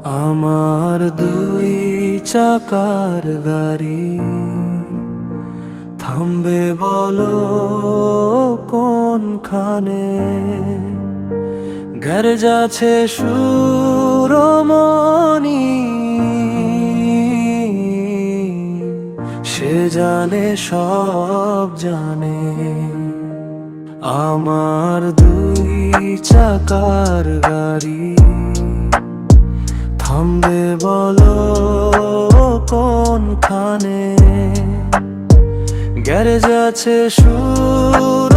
আমার দুই চাকার গাড়ি থামবে বলো কোনখানে? গ্যারেজ আছে সুরমণি, সে জানে সব জানে। আমার দুই চাকার গাড়ি থামবে বলো কোনখানে? গ্যারেজ আছে সুরমণি,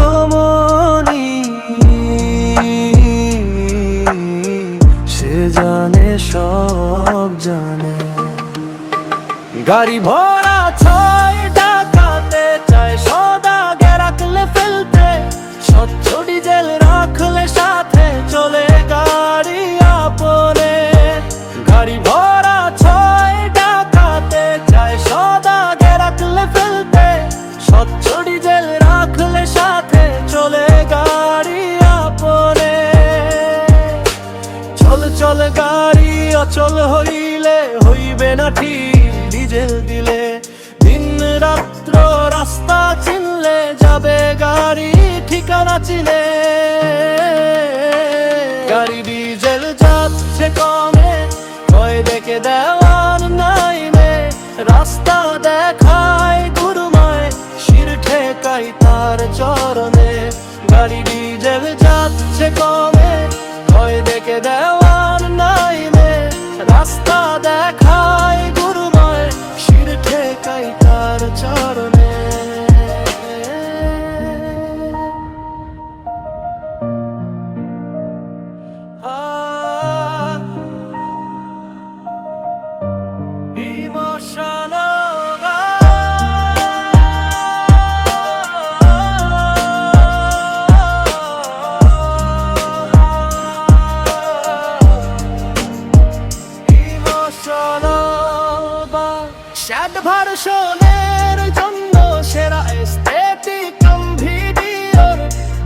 সে জানে সব জানে। গাড়ি ভরা ছয় ডাকাতে চায় সদাগে রাখলে ফেলতে, স্বচ্ছ ডিজেল রাখলে সাথে চলে গাড়ি আপনে। গাড়ি ভরা ছয় ডাকাতে চায় সদাগে রাখলে ফেলতে, স্বচ্ছ ডিজেল রাখলে সাথে চলে গাড়ি আপনে। চল চল গাড়ি অচল হইলে হইবে না ঠিক, ডিজেল দিলে দিন রাত্র রাস্তা চিনলে যাবে গাড়ি ঠিকানা চিনে। গাড়ি ডিজেল যাচ্ছে কমে, ভয় দেখে দেওয়ার নাই মে। রাস্তা দেখায় গুরুমায়, শির ঠেকাই তার চরণে। গাড়ি ডিজেল যাচ্ছে কমে, ভয় দেখে দেওয়ার নাই মে। রাস্তা দেখায় গুরুমায়, শির ঠেকাই তার চরণে। শ্যাড ভার্সনের জন্য সেরা এস্থেটিক ভিডিওর,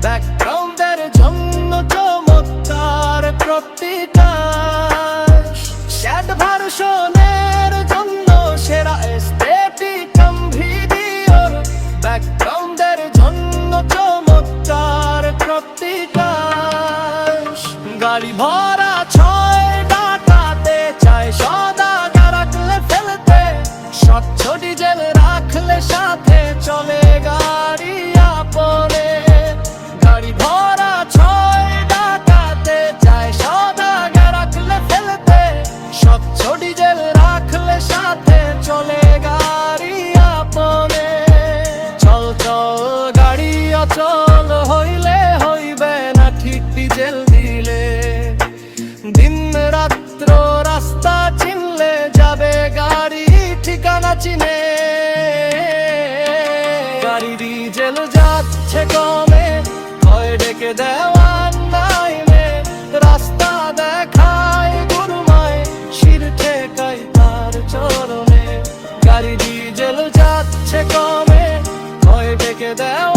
ব্যাকগ্রাউন্ডের জন্য চমৎকার প্রতিকার। শ্যাড ভার্সনের জন্য সেরা এস্থেটিক ভিডিওর, ব্যাকগ্রাউন্ডের জন্য চমৎকার প্রতিকার। গাড়ি ভরা ছয় ডাকাতে চায় সদাগে রাখলে ফেলতে, স্বচ্ছ ডিজেল রাখলে সাথে চলে গাড়ি আপনে। গাড়ি ভরা ছয় ডাকাতে চায় সদাগে রাখলে ফেলতে, স্বচ্ছ ডিজেল রাখলে সাথে চলে গাড়ি আপনে। চল চল গাড়ি অচল হইলে হইবে না ঠিক, ডিজেল দিলে দিন রাত্র রাস্তা চিনলে যাবে গাড়ি ঠিকানা চিনে। গাড়ি ডিজেল যাচ্ছে কমে, ভয় ডেকে দেওয়ার নাই মে। রাস্তা দেখায় গুরুমায়, শির ঠেকাই তার চরণে। গাড়ি ডিজেল যাচ্ছে কমে, ভয় ডেকে দেওয়া